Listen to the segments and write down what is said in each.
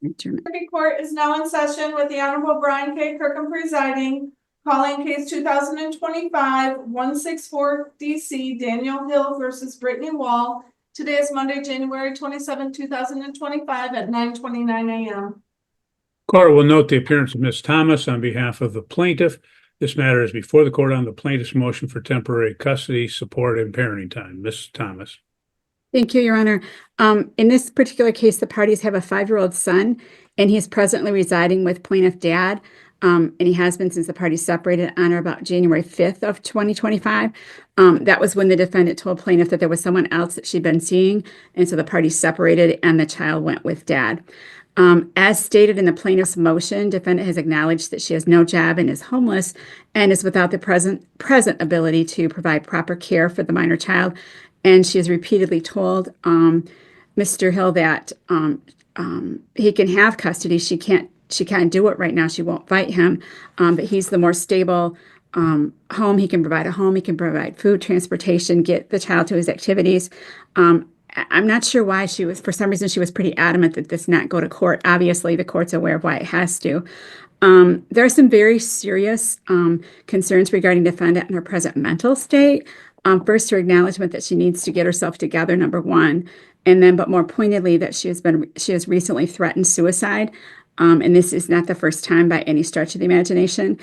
Circuit Court is now in session with the Honorable Brian K. Kirkham presiding, calling case 2025-164 DC, Daniel Hill versus Brittany Wall. Today is Monday, January 27, 2025 at 9:29 a.m. Court will note the appearance of Ms. Thomas on behalf of the plaintiff. This matter is before the court on the plaintiff's motion for temporary custody, support, and parenting time. Ms. Thomas. Thank you, Your Honor. In this particular case, the parties have a 5-year-old son, and he is presently residing with plaintiff dad, and he has been since the parties separated on or about January 5th of 2025. That was when the defendant told plaintiff that there was someone else that she'd been seeing, and so the parties separated and the child went with dad. As stated in the plaintiff's motion, defendant has acknowledged that she has no job and is homeless and is without the present ability to provide proper care for the minor child. And she has repeatedly told Mr. Hill that he can have custody. She can't do it right now. She won't fight him, but he's the more stable home. He can provide a home. He can provide food, transportation, get the child to his activities. I'm not sure why she was, for some reason, she was pretty adamant that this not go to court. Obviously, the court's aware of why it has to. There are some very serious concerns regarding defendant and her present mental state. First, her acknowledgement that she needs to get herself together, number one, and then, but more pointedly, that she has recently threatened suicide, and this is not the first time by any stretch of the imagination.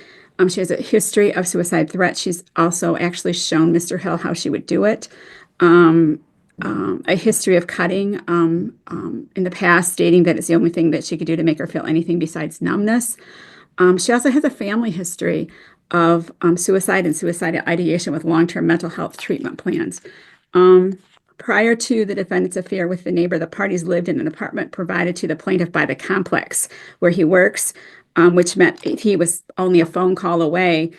She has a history of suicide threats. She's also actually shown Mr. Hill how she would do it. A history of cutting in the past, stating that it's the only thing that she could do to make her feel anything besides numbness. She also has a family history of suicide and suicidal ideation with long-term mental health treatment plans. Prior to the defendant's affair with the neighbor, the parties lived in an apartment provided to the plaintiff by the complex where he works, which meant he was only a phone call away,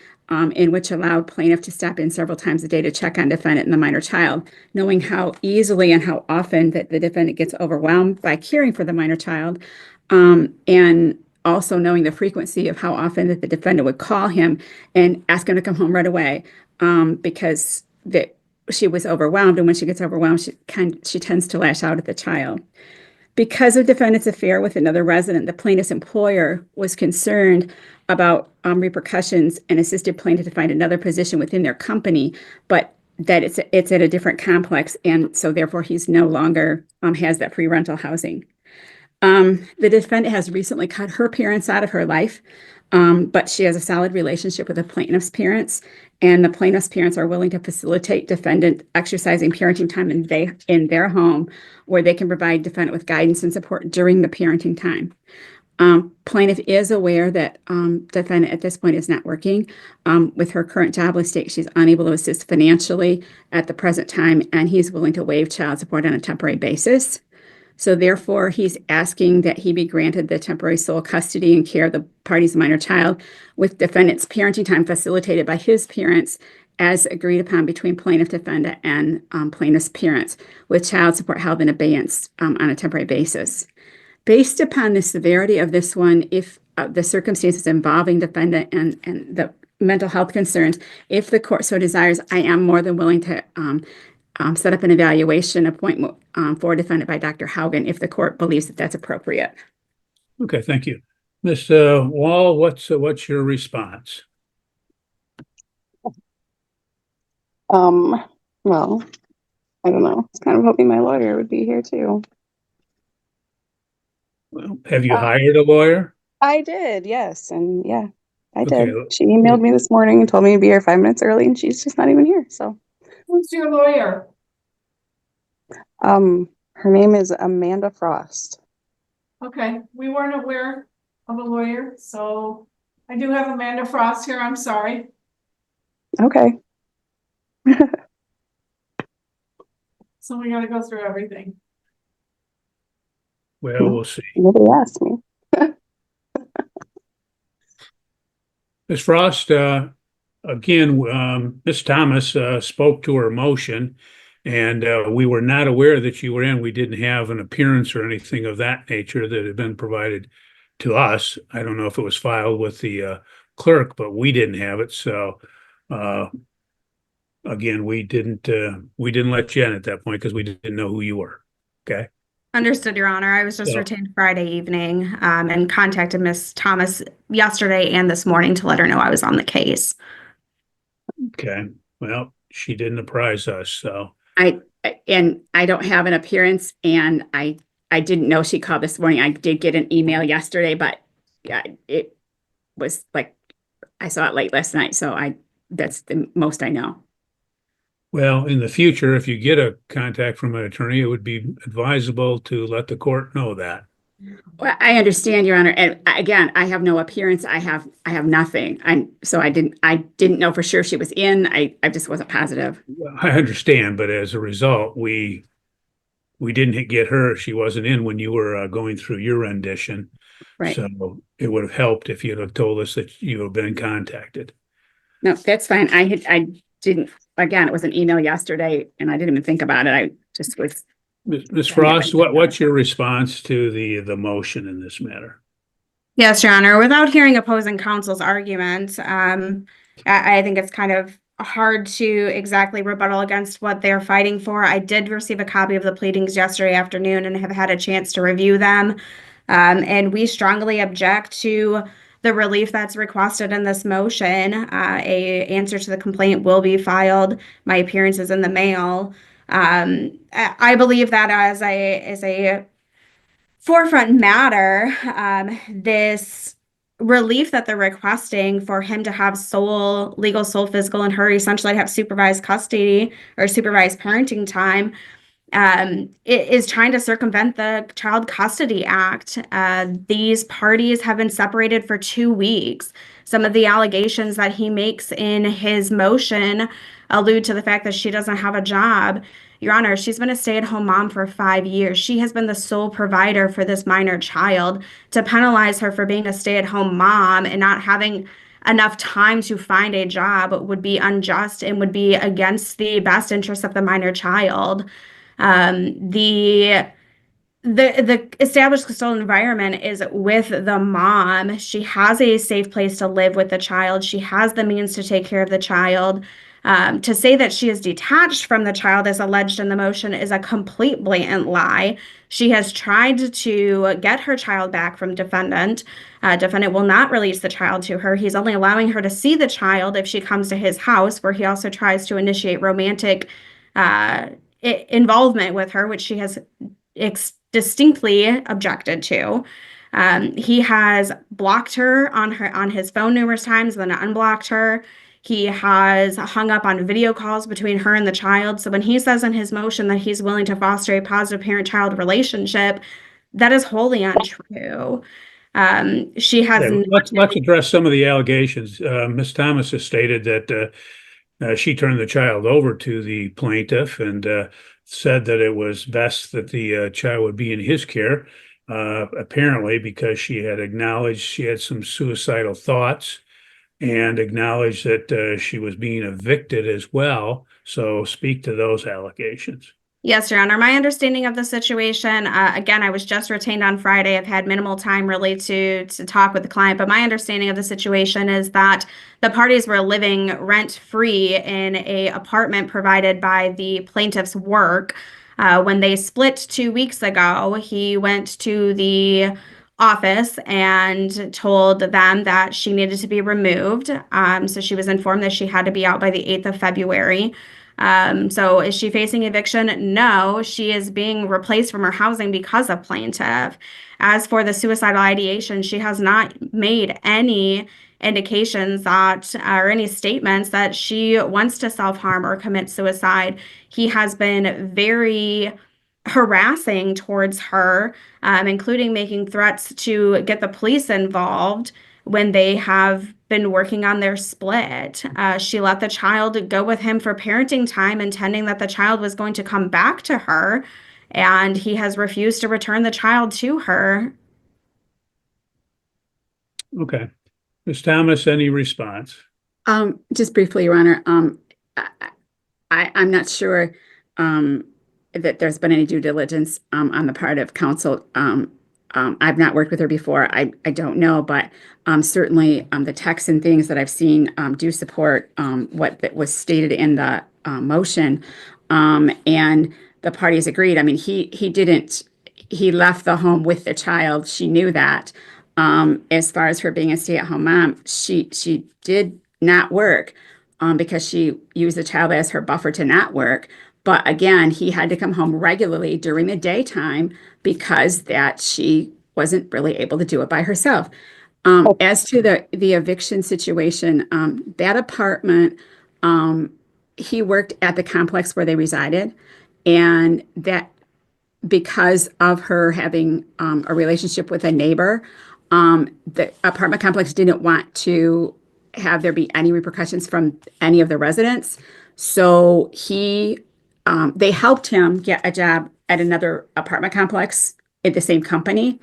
in which allowed plaintiff to stop in several times a day to check on defendant and the minor child. Knowing how easily and how often that the defendant gets overwhelmed by caring for the minor child, and also knowing the frequency of how often that the defendant would call him and ask him to come home right away, because she was overwhelmed, and when she gets overwhelmed, she tends to lash out at the child. Because of defendant's affair with another resident, the plaintiff's employer was concerned about repercussions and assisted plaintiff to find another position within their company, but that it's at a different complex, and so therefore he's no longer has that free rental housing. The defendant has recently cut her parents out of her life, but she has a solid relationship with the plaintiff's parents, and the plaintiff's parents are willing to facilitate defendant exercising parenting time in their home, where they can provide defendant with guidance and support during the parenting time. Plaintiff is aware that defendant at this point is not working. With her current jobless state, she's unable to assist financially at the present time, and he's willing to waive child support on a temporary basis. So therefore, he's asking that he be granted the temporary sole custody and care of the party's minor child, with defendant's parenting time facilitated by his parents as agreed upon between plaintiff defendant and plaintiff's parents, with child support held in abeyance on a temporary basis. Based upon the severity of this one, if the circumstances involving defendant and the mental health concerns, if the court so desires, I am more than willing to set up an evaluation appointment for defendant by Dr. Haugen if the court believes that that's appropriate. Okay, thank you. Ms. Wall, what's your response? Well, I don't know. I was kind of hoping my lawyer would be here too. Well, have you hired a lawyer? I did, yes. And yeah, I Okay. did. She emailed me this morning and told me to be here 5 minutes early, and she's just not even here. So, Who's your lawyer? her name is Amanda Frost. Okay, we weren't aware of a lawyer, so I do have Amanda Frost here. I'm sorry. Okay. So we got to go through everything. Well, we'll see. Nobody asked me. Ms. Frost, again, Ms. Thomas spoke to her motion, and we were not aware that you were in. We didn't have an appearance or anything of that nature that had been provided to us. I don't know if it was filed with the clerk, but we didn't have it. So again, we didn't let you in at that point because we didn't know who you were. Okay. Understood, Your Honor. I was just So- retained Friday evening, and contacted Miss Thomas yesterday and this morning to let her know I was on the case. Okay, well, she didn't apprise us, so, And I don't have an appearance, and I didn't know she called this morning. I did get an email yesterday, but yeah, it was like, I saw it late last night, so that's the most I know. well, in the future, if you get a contact from an attorney, it would be advisable to let the court know that. Well, I understand, Your Honor, and again, I have no appearance. I have nothing. I didn't know for sure she was in. I just wasn't positive. I understand, but as a result, we didn't get her. She wasn't in when you were going through your rendition. Right. So it would have helped if you'd have told us that you have been contacted. No, that's fine. I didn't, again, it was an email yesterday and I didn't even think about it. I just was. Ms. Frost, what's your response to the motion in this matter? Yes, Your Honor. Without hearing opposing counsel's argument, I think it's kind of hard to exactly rebuttal against what they're fighting for. I did receive a copy of the pleadings yesterday afternoon and have had a chance to review them. And we strongly object to the relief that's requested in this motion. A answer to the complaint will be filed. My appearance is in the mail. I believe that as a forefront matter, this relief that they're requesting for him to have legal sole physical and her essentially have supervised custody or supervised parenting time, it is trying to circumvent the Child Custody Act. These parties have been separated for 2 weeks. Some of the allegations that he makes in his motion allude to the fact that she doesn't have a job. Your Honor, she's been a stay-at-home mom for 5 years. She has been the sole provider for this minor child. To penalize her for being a stay-at-home mom and not having enough time to find a job would be unjust and would be against the best interest of the minor child. The established custodial environment is with the mom. She has a safe place to live with the child. She has the means to take care of the child. To say that she is detached from the child as alleged in the motion is a complete blatant lie. She has tried to get her child back from defendant. Defendant will not release the child to her. He's only allowing her to see the child if she comes to his house, where he also tries to initiate romantic involvement with her, which she has distinctly objected to. He has blocked her on his phone numerous times, then unblocked her. He has hung up on video calls between her and the child. So when he says in his motion that he's willing to foster a positive parent-child relationship, that is wholly untrue. She has Okay, let's address some of the allegations. Ms. Thomas has stated that she turned the child over to the plaintiff and said that it was best that the child would be in his care, apparently because she had acknowledged she had some suicidal thoughts and acknowledged that she was being evicted as well. So speak to those allegations. Yes, Your Honor. My understanding of the situation, again, I was just retained on Friday. I've had minimal time really to talk with the client, but my understanding of the situation is that the parties were living rent-free in a apartment provided by the plaintiff's work. When they split 2 weeks ago, he went to the office and told them that she needed to be removed. So she was informed that she had to be out by the 8th of February. So is she facing eviction? No, she is being replaced from her housing because of plaintiff. As for the suicidal ideation, she has not made any indications that or any statements that she wants to self-harm or commit suicide. He has been very harassing towards her, including making threats to get the police involved when they have been working on their split. She let the child go with him for parenting time, intending that the child was going to come back to her, and he has refused to return the child to her. Okay. Ms. Thomas, any response? Just briefly, Your Honor, I'm not sure that there's been any due diligence on the part of counsel. I've not worked with her before. I don't know, but certainly the texts and things that I've seen do support what that was stated in the motion, and the parties agreed. I mean, he didn't he left the home with the child. She knew that. As far as her being a stay-at-home mom, she did not work because she used the child as her buffer to not work. But again, he had to come home regularly during the daytime because that she wasn't really able to do it by herself. As to the eviction situation, that apartment, he worked at the complex where they resided, and that because of her having a relationship with a neighbor, the apartment complex didn't want to have there be any repercussions from any of the residents. So they helped him get a job at another apartment complex at the same company.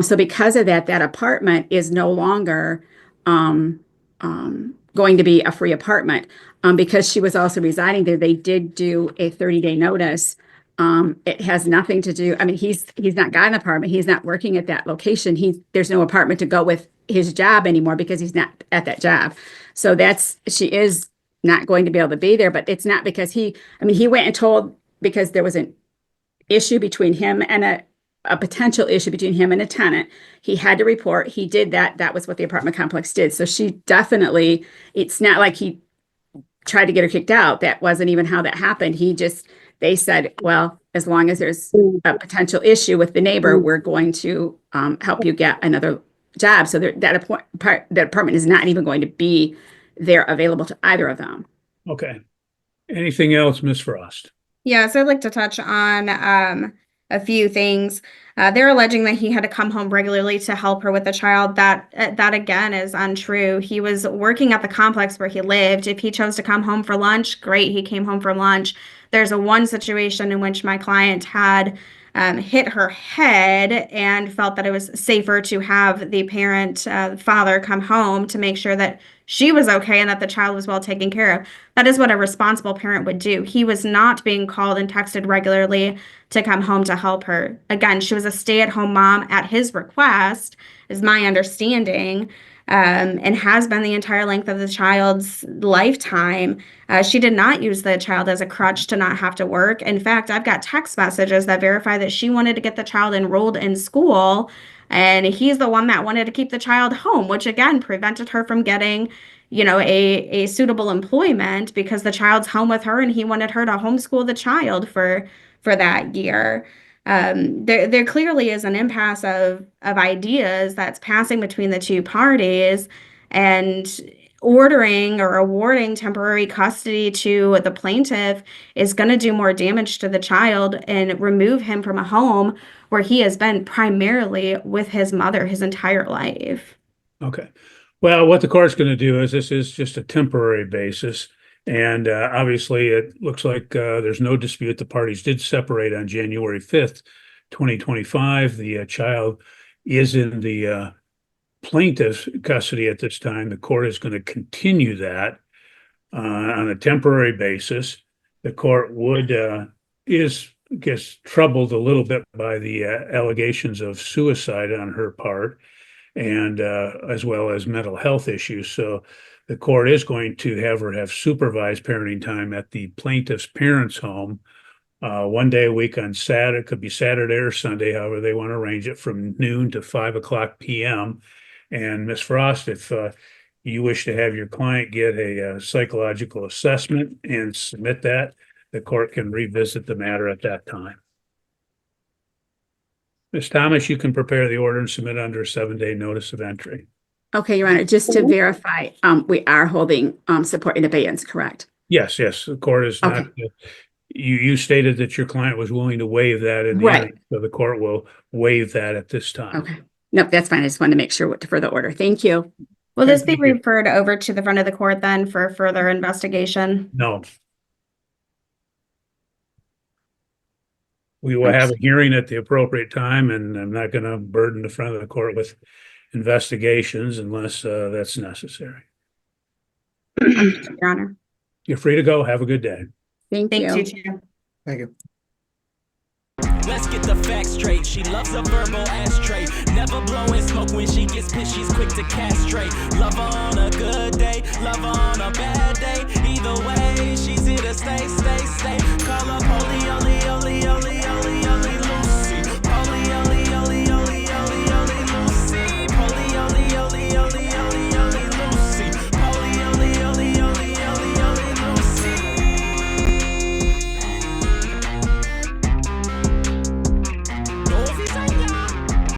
So because of that, that apartment is no longer going to be a free apartment. Because she was also residing there, they did do a 30-day notice. It has nothing to do, I mean, he's not got an apartment. He's not working at that location. There's no apartment to go with his job anymore because he's not at that job. So she is not going to be able to be there, but it's not because he went and told, because there was an issue between him and a potential issue between him and a tenant. He had to report. He did that. That was what the apartment complex did. So she definitely, it's not like he tried to get her kicked out. That wasn't even how that happened. They said, well, as long as there's a potential issue with the neighbor, we're going to help you get another job. So that apartment is not even going to be there available to either of them. Okay. Anything else, Ms. Frost? Yeah, so I'd like to touch on a few things. They're alleging that he had to come home regularly to help her with the child. That again is untrue. He was working at the complex where he lived. If he chose to come home for lunch, great, he came home for lunch. There's one situation in which my client had hit her head and felt that it was safer to have the father come home to make sure that she was okay and that the child was well taken care of. That is what a responsible parent would do. He was not being called and texted regularly to come home to help her. Again, she was a stay-at-home mom at his request, is my understanding, and has been the entire length of the child's lifetime. She did not use the child as a crutch to not have to work. In fact, I've got text messages that verify that she wanted to get the child enrolled in school, and he's the one that wanted to keep the child home, which again prevented her from getting, a suitable employment because the child's home with her and he wanted her to homeschool the child for that year. There clearly is an impasse of ideas that's passing between the two parties, and ordering or awarding temporary custody to the plaintiff is going to do more damage to the child and remove him from a home where he has been primarily with his mother his entire life. Okay. Well, what the court's going to do is this is just a temporary basis. And obviously, it looks like there's no dispute. The parties did separate on January 5th, 2025. The child is in the plaintiff's custody at this time. The court is going to continue that on a temporary basis. The court gets troubled a little bit by the allegations of suicide on her part, and as well as mental health issues. So the court is going to have her have supervised parenting time at the plaintiff's parents' home 1 day a week on Saturday. It could be Saturday or Sunday, however they want to arrange it, from noon to 5:00 p.m. And Ms. Frost, if you wish to have your client get a psychological assessment and submit that, the court can revisit the matter at that time. Ms. Thomas, you can prepare the order and submit under a 7-day notice of entry. Okay, Your Honor, just to verify, we are holding support in abeyance, correct? Yes, the court is not. Okay. You stated that your client was willing to waive that in the Right. hearing, so the court will waive that at this time. Okay. Nope, that's fine. I just wanted to make sure what to further order. Thank you. Will this be Thank you. referred over to the front of the court then for further investigation? No. We will have a hearing at the appropriate time, and I'm not going to burden the front of the court with investigations unless that's necessary. Your Honor. You're free to go. Have a good day. Thank you. Thanks, you too. Thank you. Let's get the facts straight. She loves a verbal ashtray. Never blowing smoke when she gets pissed. She's quick to castrate. Love her on a good day. Love her on a bad day. Either way, she's here to stay. Call up only.